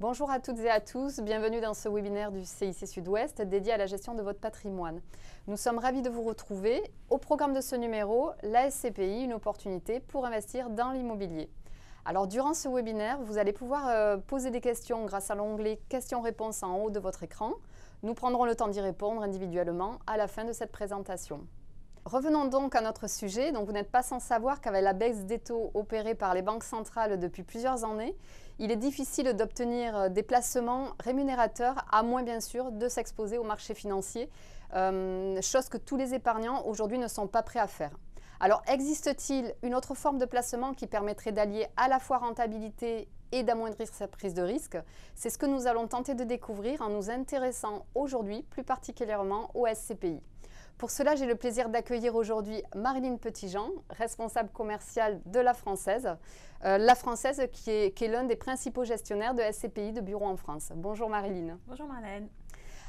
Bonjour à toutes et à tous, bienvenue dans ce webinaire du CIC Sud-Ouest dédié à la gestion de votre patrimoine. Nous sommes ravis de vous retrouver. Au programme de ce numéro, la SCPI, une opportunité pour investir dans l'immobilier. Alors durant ce webinaire, vous allez pouvoir poser des questions grâce à l'onglet questions-réponses en haut de votre écran. Nous prendrons le temps d'y répondre individuellement à la fin de cette présentation. Revenons donc à notre sujet. Donc vous n'êtes pas sans savoir qu'avec la baisse des taux opérée par les banques centrales depuis plusieurs années, il est difficile d'obtenir des placements rémunérateurs, à moins bien sûr de s'exposer au marché financier, chose que tous les épargnants aujourd'hui ne sont pas prêts à faire. Alors existe-t-il une autre forme de placement qui permettrait d'allier à la fois rentabilité et d'amoindrir sa prise de risque? C'est ce que nous allons tenter de découvrir en nous intéressant aujourd'hui plus particulièrement au SCPI. Pour cela, j'ai le plaisir d'accueillir aujourd'hui Marilyn Petitjean, responsable commerciale de La Française. La Française qui est l'un des principaux gestionnaires de SCPI de bureaux en France. Bonjour Marilyn. Bonjour Marlène.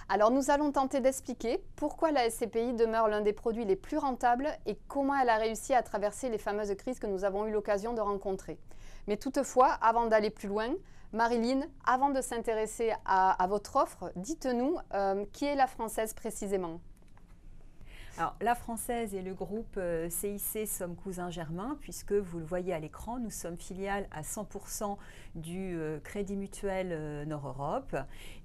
Alors nous allons tenter d'expliquer pourquoi la SCPI demeure l'un des produits les plus rentables et comment elle a réussi à traverser les fameuses crises que nous avons eu l'occasion de rencontrer. Mais toutefois, avant d'aller plus loin, Marilyn, avant de s'intéresser à votre offre, dites-nous qui est La Française précisément? Alors, La Française et le groupe CIC sommes cousins germains, puisque vous le voyez à l'écran, nous sommes filiales à 100% du Crédit Mutuel Nord-Europe.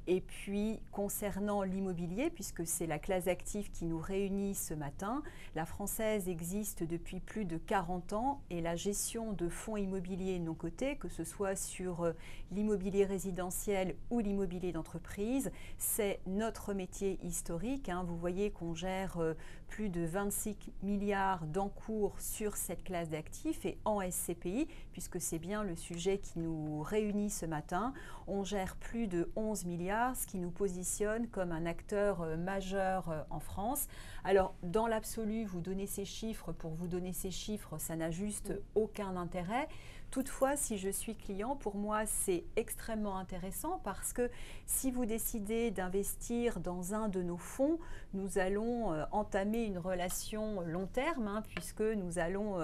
Et puis, concernant l'immobilier, puisque c'est la classe d'actifs qui nous réunit ce matin, La Française existe depuis plus de 40 ans et la gestion de fonds immobiliers non cotés, que ce soit sur l'immobilier résidentiel ou l'immobilier d'entreprise, c'est notre métier historique. Vous voyez qu'on gère plus de 26 milliards d'encours sur cette classe d'actifs et en SCPI, puisque c'est bien le sujet qui nous réunit ce matin, on gère plus de 11 milliards, ce qui nous positionne comme un acteur majeur en France. Alors, dans l'absolu, vous donnez ces chiffres, pour vous donner ces chiffres, ça n'a juste aucun intérêt. Toutefois, si je suis client, pour moi, c'est extrêmement intéressant parce que si vous décidez d'investir dans un de nos fonds, nous allons entamer une relation long terme, puisque nous allons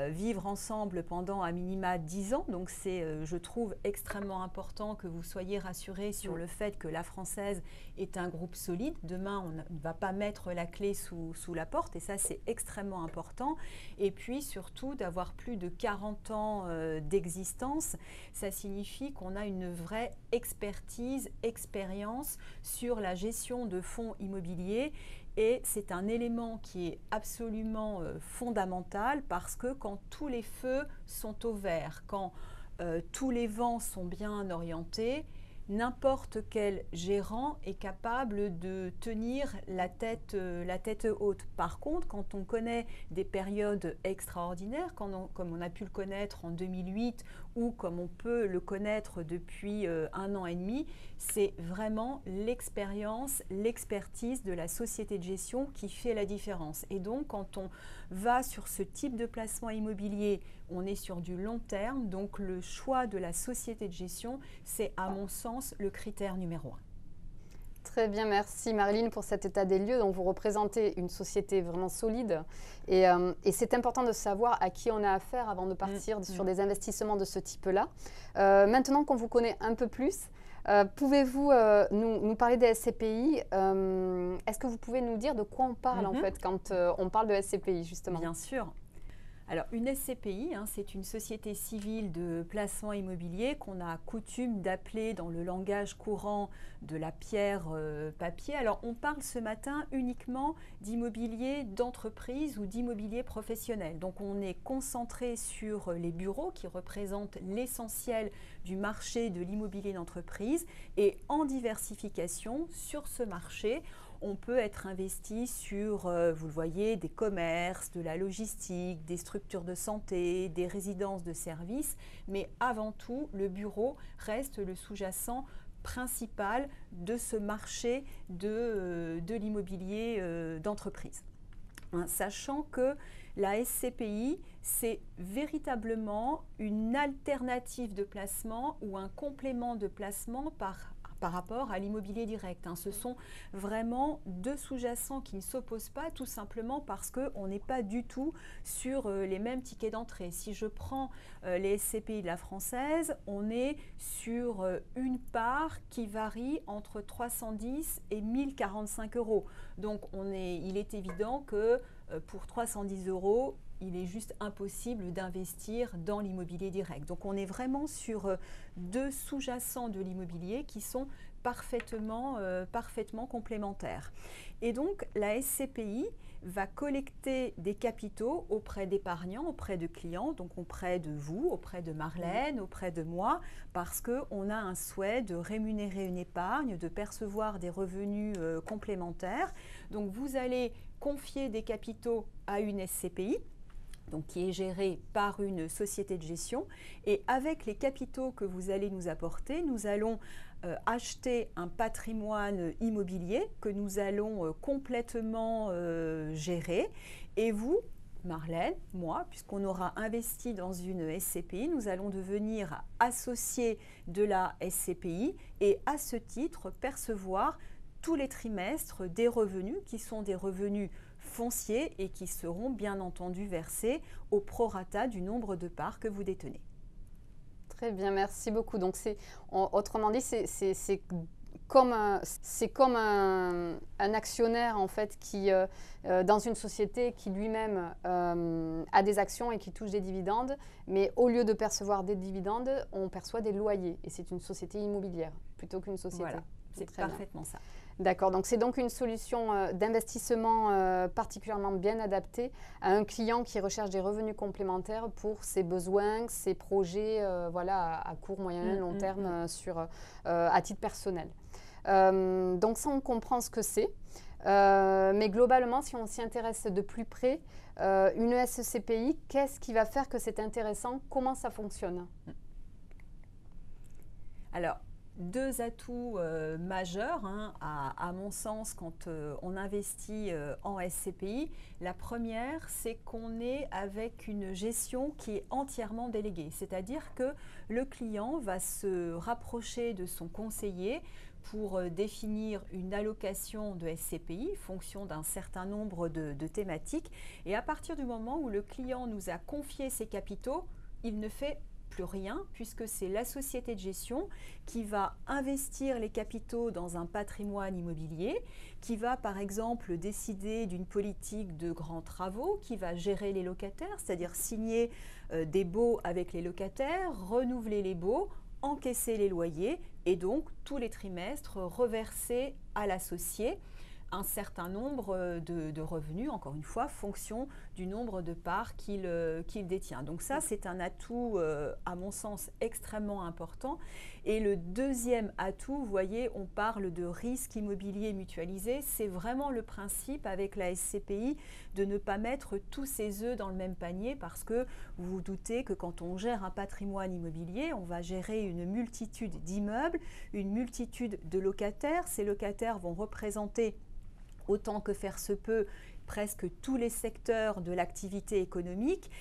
vivre ensemble pendant à minima 10 ans. Donc c'est, je trouve, extrêmement important que vous soyez rassurés sur le fait que La Française est un groupe solide. Demain, on ne va pas mettre la clé sous la porte et ça, c'est extrêmement important. Et puis surtout, d'avoir plus de 40 ans d'existence, ça signifie qu'on a une vraie expertise, expérience sur la gestion de fonds immobiliers. Et c'est un élément qui est absolument fondamental parce que quand tous les feux sont au vert, quand tous les vents sont bien orientés, n'importe quel gérant est capable de tenir la tête haute. Par contre, quand on connaît des périodes extraordinaires, comme on a pu le connaître en 2008 ou comme on peut le connaître depuis 1 an et demi, c'est vraiment l'expérience, l'expertise de la société de gestion qui fait la différence. Et donc, quand on va sur ce type de placement immobilier, on est sur du long terme. Donc, le choix de la société de gestion, c'est à mon sens le critère numéro 1. Très bien, merci Marilyn pour cet état des lieux. Donc vous représentez une société vraiment solide et c'est important de savoir à qui on a affaire avant de partir sur des investissements de ce type-là. Maintenant qu'on vous connaît un peu plus, pouvez-vous nous parler des SCPI? Est-ce que vous pouvez nous dire de quoi on parle en fait quand on parle de SCPI justement? Bien sûr. Alors, une SCPI, c'est une société civile de placement immobilier qu'on a coutume d'appeler dans le langage courant de la pierre papier. Alors, on parle ce matin uniquement d'immobilier d'entreprise ou d'immobilier professionnel. Donc, on est concentré sur les bureaux qui représentent l'essentiel du marché de l'immobilier d'entreprise et en diversification sur ce marché, on peut être investi sur, vous le voyez, des commerces, de la logistique, des structures de santé, des résidences de services, mais avant tout, le bureau reste le sous-jacent principal de ce marché de l'immobilier d'entreprise. Sachant que la SCPI, c'est véritablement une alternative de placement ou un complément de placement par par rapport à l'immobilier direct, hein. Ce sont vraiment deux sous-jacents qui ne s'opposent pas, tout simplement parce qu'on n'est pas du tout sur les mêmes tickets d'entrée. Si je prends les SCPI de la Française, on est sur une part qui varie entre 310 et 1045 euros. Donc il est évident que pour 310 euros, il est juste impossible d'investir dans l'immobilier direct. Donc on est vraiment sur deux sous-jacents de l'immobilier qui sont parfaitement complémentaires. Et donc la SCPI va collecter des capitaux auprès d'épargnants, auprès de clients, donc auprès de vous, auprès de Marlène, auprès de moi, parce qu'on a un souhait de rémunérer une épargne, de percevoir des revenus complémentaires. Donc vous allez confier des capitaux à une SCPI, donc qui est gérée par une société de gestion. Et avec les capitaux que vous allez nous apporter, nous allons acheter un patrimoine immobilier que nous allons complètement gérer. Et vous, Marlène, moi, puisqu'on aura investi dans une SCPI, nous allons devenir associés de la SCPI et à ce titre percevoir tous les trimestres des revenus qui sont des revenus fonciers et qui seront bien entendu versés au prorata du nombre de parts que vous détenez. Très bien, merci beaucoup. Donc, autrement dit, c'est comme un actionnaire en fait qui, dans une société qui lui-même a des actions et qui touche des dividendes, mais au lieu de percevoir des dividendes, on perçoit des loyers et c'est une société immobilière plutôt qu'une société. Voilà, c'est parfaitement ça. D'accord, donc c'est donc une solution d'investissement particulièrement bien adaptée à un client qui recherche des revenus complémentaires pour ses besoins, ses projets à court, moyen, long terme à titre personnel. Donc ça, on comprend ce que c'est. Mais globalement, si on s'y intéresse de plus près, une SCPI, qu'est-ce qui va faire que c'est intéressant? Comment ça fonctionne? Alors, deux atouts majeurs, hein, à mon sens, quand on investit en SCPI. La première, c'est qu'on est avec une gestion qui est entièrement déléguée. C'est-à-dire que le client va se rapprocher de son conseiller pour définir une allocation de SCPI, fonction d'un certain nombre de thématiques. Et à partir du moment où le client nous a confié ses capitaux, il ne fait plus rien, puisque c'est la société de gestion qui va investir les capitaux dans un patrimoine immobilier, qui va par exemple décider d'une politique de grands travaux, qui va gérer les locataires, c'est-à-dire signer des baux avec les locataires, renouveler les baux, encaisser les loyers et donc tous les trimestres reverser à l'associé un certain nombre de revenus, encore une fois, fonction du nombre de parts qu'il détient. Donc ça, c'est un atout, à mon sens, extrêmement important. Et le deuxième atout, vous voyez, on parle de risque immobilier mutualisé. C'est vraiment le principe avec la SCPI de ne pas mettre tous ses œufs dans le même panier, parce que vous vous doutez que quand on gère un patrimoine immobilier, on va gérer une multitude d'immeubles, une multitude de locataires. Ces locataires vont représenter autant que faire se peut, presque tous les secteurs de l'activité économique.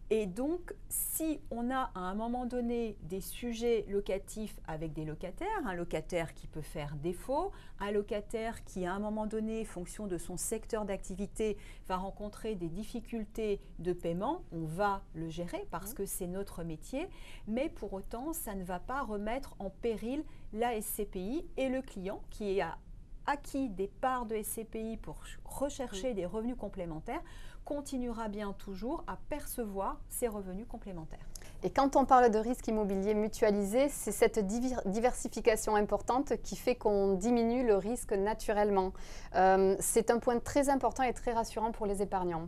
Et donc, si on a à un moment donné des sujets locatifs avec des locataires, un locataire qui peut faire défaut, un locataire qui à un moment donné, fonction de son secteur d'activité, va rencontrer des difficultés de paiement, on va le gérer parce que c'est notre métier, mais pour autant, ça ne va pas remettre en péril la SCPI et le client qui a acquis des parts de SCPI pour rechercher des revenus complémentaires, continuera bien toujours à percevoir ces revenus complémentaires. Et quand on parle de risque immobilier mutualisé, c'est cette diversification importante qui fait qu'on diminue le risque naturellement. C'est un point très important et très rassurant pour les épargnants.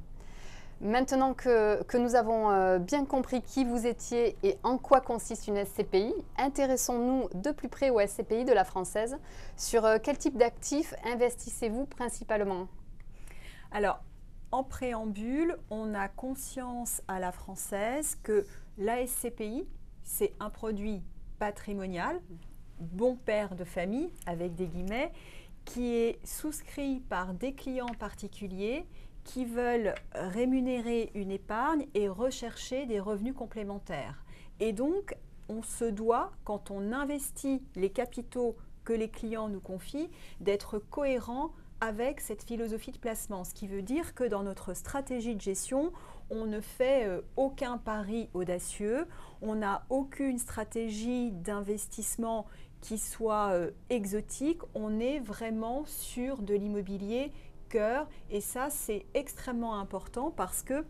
Maintenant que nous avons bien compris qui vous étiez et en quoi consiste une SCPI, intéressons-nous de plus près aux SCPI de la Française. Sur quel type d'actifs investissez-vous principalement? Alors, en préambule, on a conscience à la Française que la SCPI, c'est un produit patrimonial, bon père de famille, avec des guillemets, qui est souscrit par des clients particuliers qui veulent rémunérer une épargne et rechercher des revenus complémentaires. Et donc, on se doit, quand on investit les capitaux que les clients nous confient d'être cohérents avec cette philosophie de placement. Ce qui veut dire que dans notre stratégie de gestion, on ne fait aucun pari audacieux, on n'a aucune stratégie d'investissement qui soit exotique, on est vraiment sur de l'immobilier cœur et ça c'est extrêmement important parce que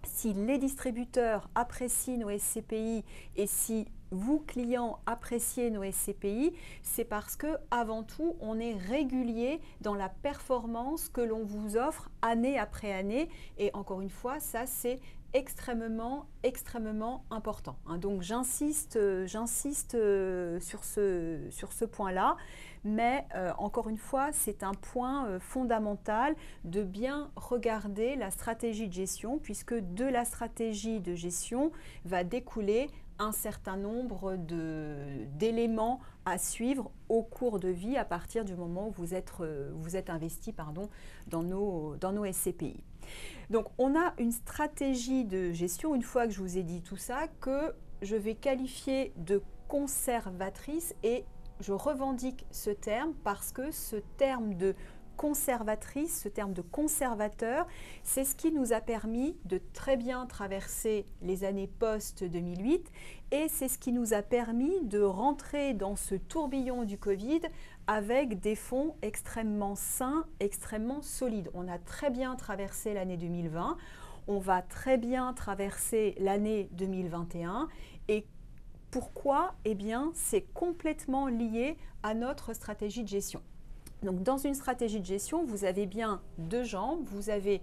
si les distributeurs apprécient nos SCPI et si vous, clients, appréciez nos SCPI, c'est parce que avant tout, on est régulier dans la performance que l'on vous offre année après année. Et encore une fois, ça c'est extrêmement important. Donc j'insiste sur ce point-là. Mais encore une fois, c'est un point fondamental de bien regarder la stratégie de gestion puisque de la stratégie de gestion va découler un certain nombre d'éléments à suivre au cours de vie à partir du moment où vous êtes investi dans nos SCPI. Donc on a une stratégie de gestion, une fois que je vous ai dit tout ça, que je vais qualifier de conservatrice et je revendique ce terme parce que ce terme de conservatrice, ce terme de conservateur, c'est ce qui nous a permis de très bien traverser les années post-2008 et c'est ce qui nous a permis de rentrer dans ce tourbillon du Covid avec des fonds extrêmement sains, extrêmement solides. On a très bien traversé l'année 2020, on va très bien traverser l'année 2021 et pourquoi? Eh bien, c'est complètement lié à notre stratégie de gestion. Donc, dans une stratégie de gestion, vous avez bien deux jambes. Vous avez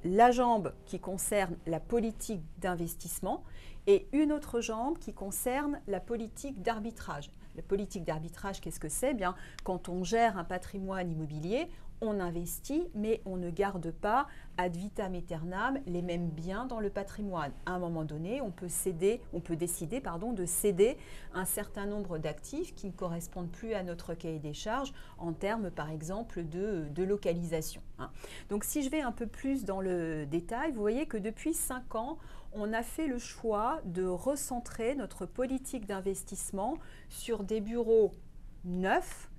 la jambe qui concerne la politique d'investissement et une autre jambe qui concerne la politique d'arbitrage. La politique d'arbitrage, qu'est-ce que c'est? Bien, quand on gère un patrimoine immobilier, on investit, mais on ne garde pas ad vitam aeternam les mêmes biens dans le patrimoine. À un moment donné, on peut décider de céder un certain nombre d'actifs qui ne correspondent plus à notre cahier des charges en termes, par exemple, de localisation. Donc, si je vais un peu plus dans le détail, vous voyez que depuis 5 ans, on a fait le choix de recentrer notre politique d'investissement sur des bureaux neufs,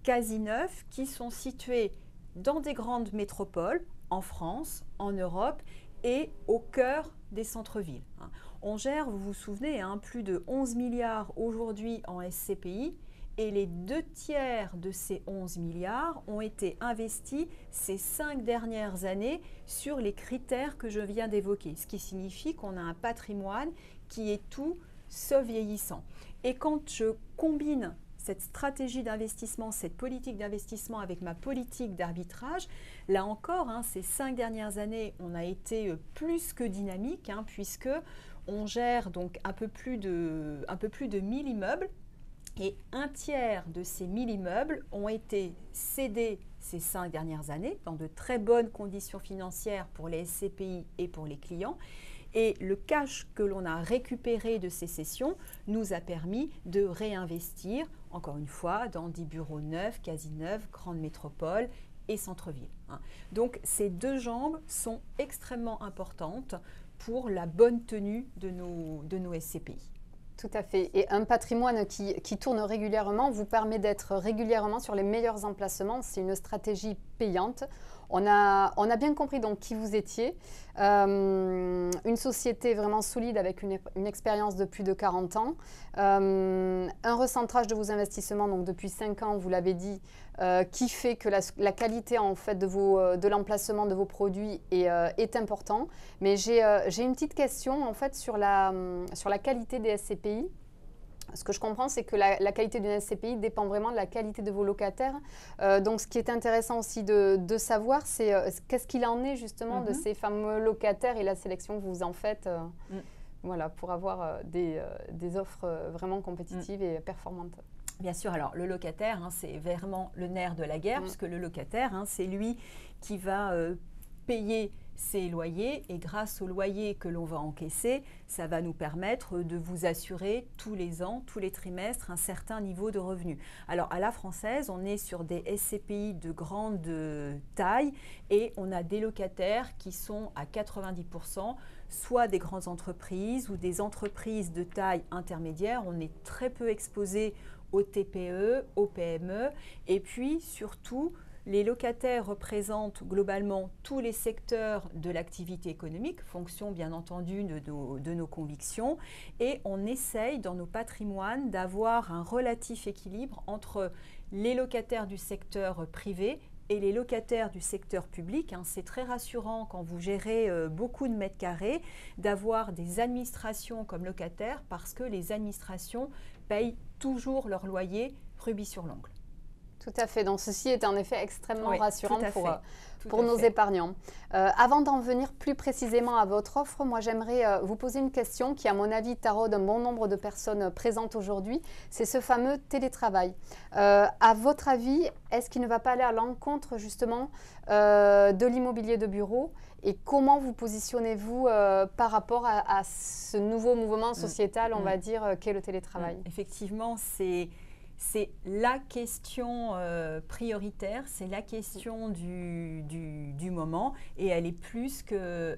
quasi neufs, qui sont situés dans des grandes métropoles, en France, en Europe et au cœur des centres-villes. On gère, vous vous souvenez, plus de 11 milliards aujourd'hui en SCPI et les 2/3 de ces 11 milliards ont été investis ces 5 dernières années sur les critères que je viens d'évoquer, ce qui signifie qu'on a un patrimoine qui est tout sauf vieillissant. Et quand je combine cette stratégie d'investissement, cette politique d'investissement avec ma politique d'arbitrage, là encore, ces 5 dernières années, on a été plus que dynamique puisque on gère donc un peu plus de 1000 immeubles et 1/3 de ces 1000 immeubles ont été cédés ces 5 dernières années dans de très bonnes conditions financières pour les SCPI et pour les clients. Et le cash que l'on a récupéré de ces cessions nous a permis de réinvestir, encore une fois, dans des bureaux neufs, quasi neufs, grandes métropoles et centre-ville. Donc ces deux jambes sont extrêmement importantes pour la bonne tenue de nos SCPI. Tout à fait. Et un patrimoine qui tourne régulièrement vous permet d'être régulièrement sur les meilleurs emplacements. C'est une stratégie payante. On a bien compris donc qui vous étiez. Une société vraiment solide avec une expérience de plus de 40 ans. Un recentrage de vos investissements donc depuis 5 ans, vous l'avez dit, qui fait que la qualité en fait de l'emplacement de vos produits est important. Mais j'ai une petite question en fait sur la qualité des SCPI. Ce que je comprends, c'est que la qualité d'une SCPI dépend vraiment de la qualité de vos locataires. Donc, ce qui est intéressant aussi de savoir, c'est qu'est-ce qu'il en est justement de ces fameux locataires et la sélection que vous en faites voilà, pour avoir des offres vraiment compétitives et performantes. Bien sûr, alors le locataire, c'est vraiment le nerf de la guerre, puisque le locataire, c'est lui qui va payer ses loyers et grâce aux loyers que l'on va encaisser, ça va nous permettre de vous assurer tous les ans, tous les trimestres, un certain niveau de revenu. Alors à la française, on est sur des SCPI de grande taille et on a des locataires qui sont à 90%, soit des grandes entreprises ou des entreprises de taille intermédiaire. On est très peu exposé aux TPE, aux PME, et puis surtout, les locataires représentent globalement tous les secteurs de l'activité économique, fonction bien entendu de nos convictions, et on essaye dans nos patrimoines d'avoir un relatif équilibre entre les locataires du secteur privé et les locataires du secteur public. C'est très rassurant quand vous gérez beaucoup de mètres carrés d'avoir des administrations comme locataires parce que les administrations payent toujours leur loyer rubis sur l'ongle. Tout à fait. Donc, ceci est en effet extrêmement rassurant pour nos fait. épargnants. Avant d'en venir plus précisément à votre offre, moi, j'aimerais vous poser une question qui, à mon avis, taraude un bon nombre de personnes présentes aujourd'hui. C'est ce fameux télétravail. À votre avis, est-ce qu'il ne va pas aller à l'encontre, justement, de l'immobilier de bureau? Et comment vous positionnez-vous par rapport à ce nouveau mouvement sociétal, on va dire, qu'est le télétravail? Effectivement, c'est la question prioritaire, c'est la question du moment et elle est plus que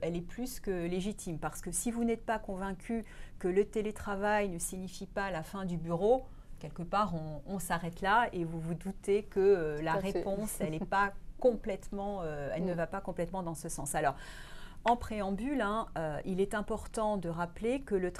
légitime. Parce que si vous n'êtes pas convaincu que le télétravail ne signifie pas la fin du bureau, quelque part on s'arrête là et vous vous doutez que la réponse, elle n'est pas complètement, elle ne va pas complètement dans ce sens. Alors, en préambule, il est important de rappeler que le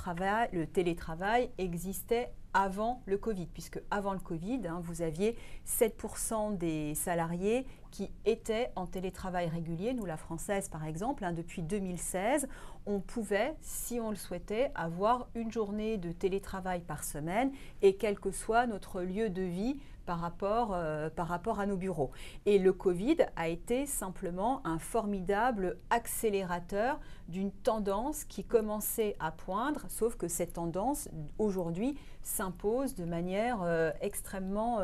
télétravail existait avant le Covid, puisque avant le Covid, vous aviez 7% des salariés qui étaient en télétravail régulier. Nous, la Française, par exemple, depuis 2016, on pouvait, si on le souhaitait, avoir une journée de télétravail par semaine et quel que soit notre lieu de vie par rapport à nos bureaux. Et le Covid a été simplement un formidable accélérateur d'une tendance qui commençait à poindre, sauf que cette tendance, aujourd'hui, s'impose de manière extrêmement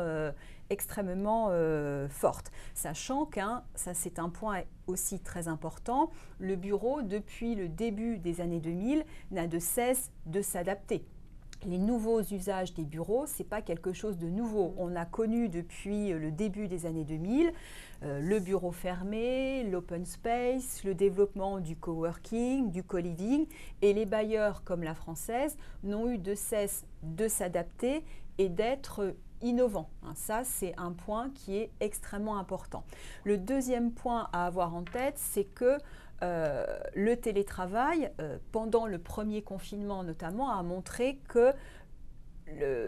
forte. Sachant ça c'est un point aussi très important, le bureau, depuis le début des années 2000, n'a de cesse de s'adapter. Les nouveaux usages des bureaux, ce n'est pas quelque chose de nouveau. On a connu depuis le début des années 2000 le bureau fermé, l'open space, le développement du coworking, du co-living, et les bailleurs comme la Française n'ont eu de cesse de s'adapter et d'être innovants. Ça, c'est un point qui est extrêmement important. Le deuxième point à avoir en tête, c'est que le télétravail, pendant le premier confinement notamment, a montré que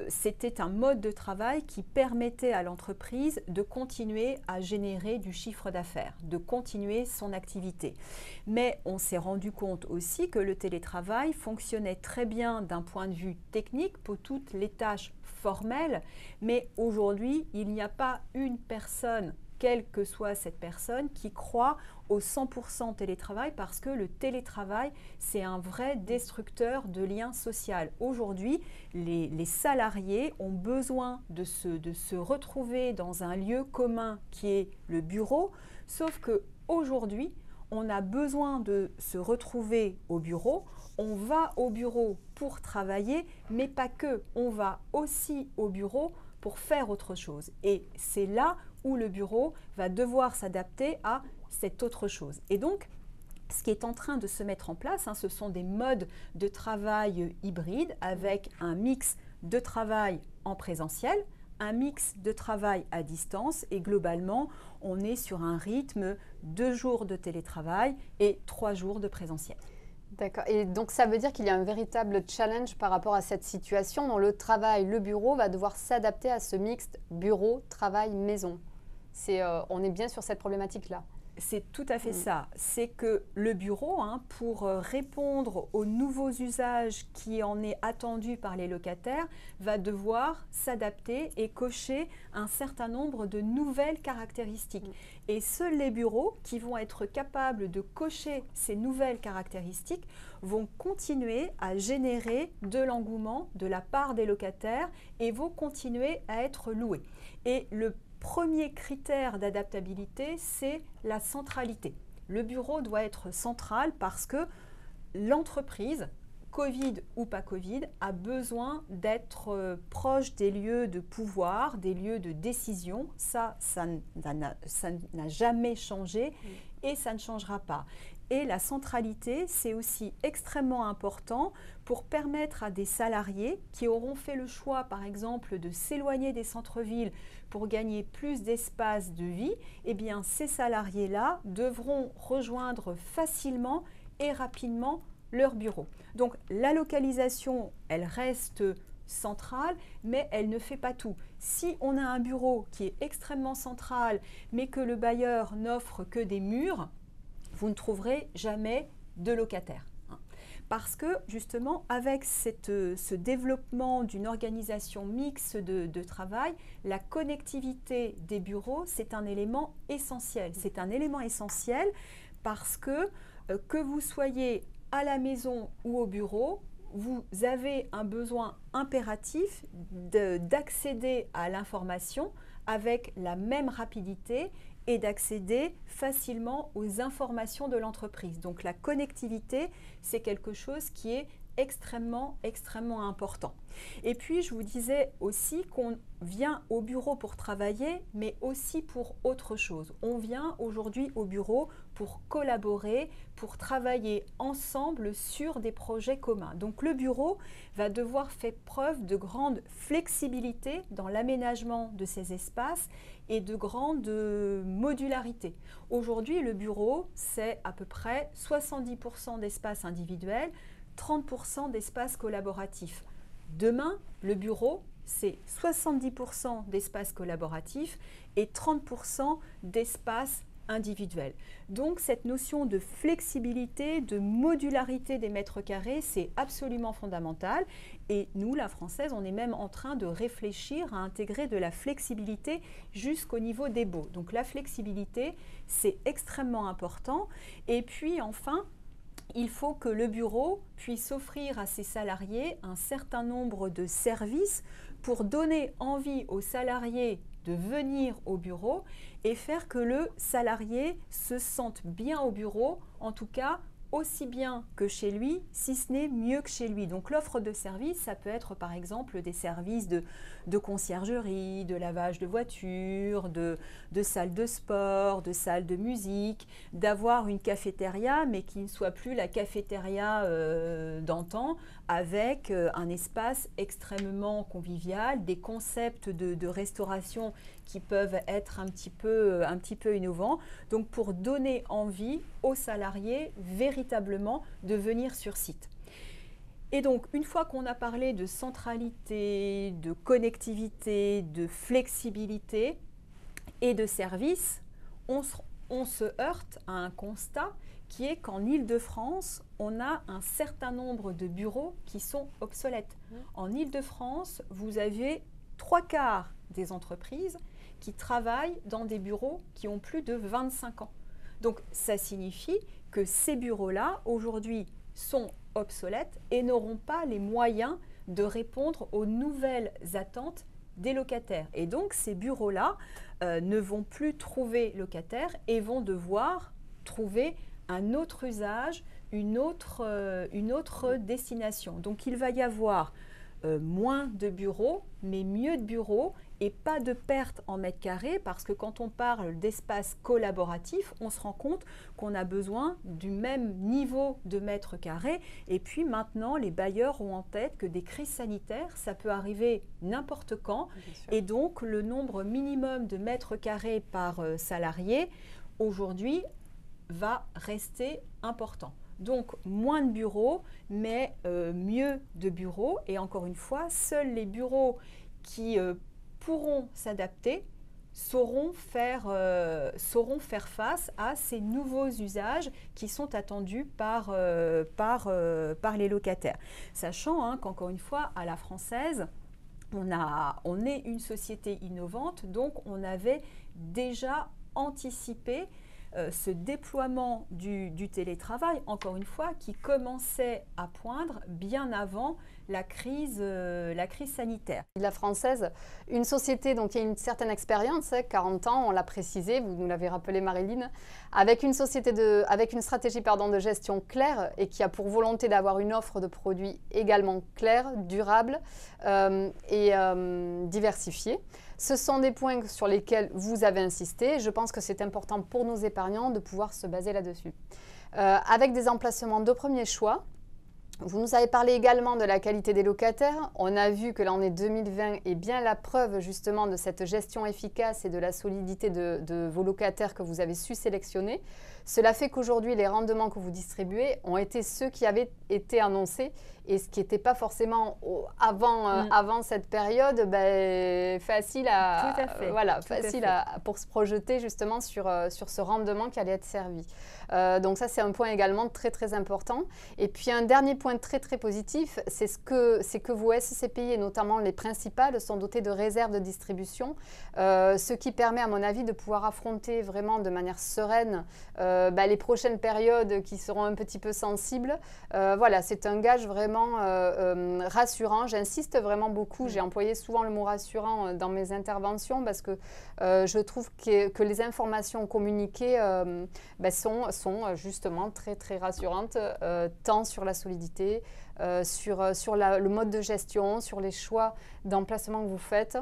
c'était un mode de travail qui permettait à l'entreprise de continuer à générer du chiffre d'affaires, de continuer son activité. Mais on s'est rendu compte aussi que le télétravail fonctionnait très bien d'un point de vue technique pour toutes les tâches formelles, mais aujourd'hui, il n'y a pas une personne, quelle que soit cette personne, qui croit au 100% télétravail parce que le télétravail, c'est un vrai destructeur de liens sociaux. Aujourd'hui, les salariés ont besoin de se retrouver dans un lieu commun qui est le bureau, sauf qu'aujourd'hui, on a besoin de se retrouver au bureau. On va au bureau pour travailler, mais pas que. On va aussi au bureau pour faire autre chose. Et c'est là où le bureau va devoir s'adapter à cette autre chose. Et donc, ce qui est en train de se mettre en place, ce sont des modes de travail hybrides avec un mix de travail en présentiel, un mix de travail à distance et globalement, on est sur un rythme 2 jours de télétravail et 3 jours de présentiel. D'accord. Et donc, ça veut dire qu'il y a un véritable challenge par rapport à cette situation dont le travail, le bureau va devoir s'adapter à ce mixte bureau, travail, maison. On est bien sur cette problématique-là. C'est tout à fait ça. C'est que le bureau, pour répondre aux nouveaux usages qui en est attendu par les locataires, va devoir s'adapter et cocher un certain nombre de nouvelles caractéristiques. Et seuls les bureaux qui vont être capables de cocher ces nouvelles caractéristiques vont continuer à générer de l'engouement de la part des locataires et vont continuer à être loués. Et le premier critère d'adaptabilité, c'est la centralité. Le bureau doit être central parce que l'entreprise, Covid ou pas Covid, a besoin d'être proche des lieux de pouvoir, des lieux de décision. Ça n'a jamais changé et ça ne changera pas. Et la centralité, c'est aussi extrêmement important pour permettre à des salariés qui auront fait le choix, par exemple, de s'éloigner des centres-villes pour gagner plus d'espace de vie, eh bien, ces salariés-là devront rejoindre facilement et rapidement leur bureau. Donc, la localisation, elle reste centrale, mais elle ne fait pas tout. Si on a un bureau qui est extrêmement central, mais que le bailleur n'offre que des murs, vous ne trouverez jamais de locataires. Parce que justement, avec ce développement d'une organisation mixte de travail, la connectivité des bureaux, c'est un élément essentiel. C'est un élément essentiel parce que vous soyez à la maison ou au bureau, vous avez un besoin impératif d'accéder à l'information avec la même rapidité et d'accéder facilement aux informations de l'entreprise. Donc la connectivité, c'est quelque chose qui est extrêmement important. Et puis je vous disais aussi qu'on vient au bureau pour travailler, mais aussi pour autre chose. On vient aujourd'hui au bureau pour collaborer, pour travailler ensemble sur des projets communs. Donc le bureau va devoir faire preuve de grande flexibilité dans l'aménagement de ces espaces et de grande modularité. Aujourd'hui, le bureau, c'est à peu près 70% d'espace individuel, 30% d'espace collaboratif. Demain, le bureau, c'est 70% d'espace collaboratif et 30% d'espace individuel. Donc cette notion de flexibilité, de modularité des mètres carrés, c'est absolument fondamental. Et nous, la Française, on est même en train de réfléchir à intégrer de la flexibilité jusqu'au niveau des baux. Donc la flexibilité, c'est extrêmement important. Et puis enfin, il faut que le bureau puisse offrir à ses salariés un certain nombre de services pour donner envie aux salariés de venir au bureau et faire que le salarié se sente bien au bureau, en tout cas aussi bien que chez lui, si ce n'est mieux que chez lui. Donc l'offre de service, ça peut être par exemple des services de conciergerie, de lavage de voitures, de salles de sport, de salles de musique, d'avoir une cafétéria, mais qui ne soit plus la cafétéria d'antan, avec un espace extrêmement convivial, des concepts de restauration qui peuvent être un petit peu innovants. Donc pour donner envie aux salariés véritablement de venir sur site. Et donc une fois qu'on a parlé de centralité, de connectivité, de flexibilité et de service, on se heurte à un constat qui est qu'en Île-de-France, on a un certain nombre de bureaux qui sont obsolètes. En Île-de-France, vous avez 3/4 des entreprises qui travaillent dans des bureaux qui ont plus de 25 ans. Donc ça signifie que ces bureaux-là, aujourd'hui, sont obsolètes et n'auront pas les moyens de répondre aux nouvelles attentes des locataires. Et donc ces bureaux-là ne vont plus trouver locataires et vont devoir trouver un autre usage, une autre destination. Donc il va y avoir moins de bureaux, mais mieux de bureaux et pas de perte en mètres carrés, parce que quand on parle d'espace collaboratif, on se rend compte qu'on a besoin du même niveau de mètres carrés. Et puis maintenant, les bailleurs ont en tête que des crises sanitaires, ça peut arriver n'importe quand. Et donc, le nombre minimum de mètres carrés par salarié, aujourd'hui, va rester important. Donc, moins de bureaux, mais mieux de bureaux. Et encore une fois, seuls les bureaux qui pourront s'adapter sauront faire face à ces nouveaux usages qui sont attendus par les locataires. Sachant qu'encore une fois, à la française, on est une société innovante, donc on avait déjà anticipé ce déploiement du télétravail, encore une fois, qui commençait à poindre bien avant la crise sanitaire. La Française, une société dont il y a une certaine expérience, 40 ans, on l'a précisé, vous nous l'avez rappelé Marilyn, avec une stratégie de gestion claire et qui a pour volonté d'avoir une offre de produits également claire, durable et diversifiée. Ce sont des points sur lesquels vous avez insisté. Je pense que c'est important pour nos épargnants de pouvoir se baser là-dessus. avec des emplacements de premier choix. Vous nous avez parlé également de la qualité des locataires. On a vu que l'année 2020 est bien la preuve justement de cette gestion efficace et de la solidité de vos locataires que vous avez su sélectionner. Cela fait qu'aujourd'hui, les rendements que vous distribuez ont été ceux qui avaient été annoncés et ce qui n'était pas forcément avant cette période facile pour se projeter justement sur ce rendement qui allait être servi. Donc ça, c'est un point également très très important. Et puis un dernier point très très positif, c'est que vos SCPI et notamment les principales sont dotés de réserves de distribution, ce qui permet à mon avis de pouvoir affronter vraiment de manière sereine les prochaines périodes qui seront un petit peu sensibles. Voilà, c'est un gage vraiment rassurant. J'insiste vraiment beaucoup, j'ai employé souvent le mot rassurant dans mes interventions parce que je trouve que les informations communiquées sont justement très très rassurantes, tant sur la solidité, sur le mode de gestion, sur les choix d'emplacement que vous faites.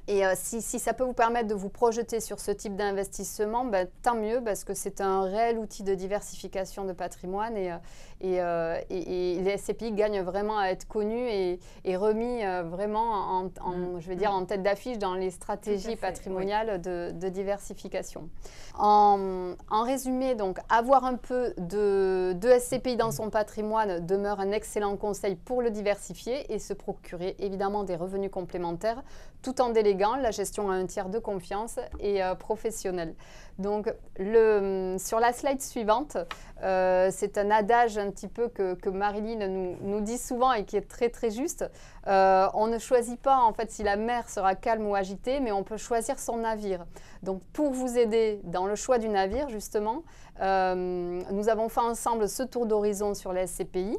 Et si ça peut vous permettre de vous projeter sur ce type d'investissement, tant mieux parce que c'est un réel outil de diversification de patrimoine et les SCPI gagnent vraiment à être connus et remis vraiment en tête d'affiche dans les stratégies patrimoniales de diversification. En résumé, donc, avoir un peu de SCPI dans son patrimoine demeure un excellent conseil pour le diversifier et se procurer évidemment des revenus complémentaires tout en déléguant la gestion à un tiers de confiance et professionnel. Donc, sur la slide suivante, c'est un adage un petit peu que Marilyn nous dit souvent et qui est très très juste. On ne choisit pas en fait si la mer sera calme ou agitée, mais on peut choisir son navire. Donc, pour vous aider dans le choix du navire, justement, nous avons fait ensemble ce tour d'horizon sur les SCPI.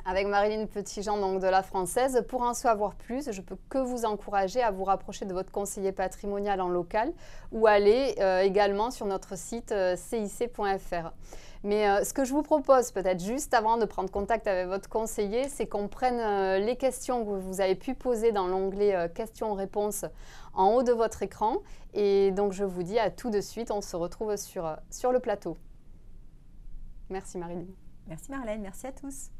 Avec Marilyn Petitjean donc de La Française. Pour en savoir plus, je ne peux que vous encourager à vous rapprocher de votre conseiller patrimonial en local ou aller également sur notre site cic.fr. Mais ce que je vous propose peut-être juste avant de prendre contact avec votre conseiller, c'est qu'on prenne les questions que vous avez pu poser dans l'onglet questions-réponses en haut de votre écran. Et donc je vous dis à tout de suite, on se retrouve sur le plateau. Merci Marilyn. Merci Marlène, merci à tous.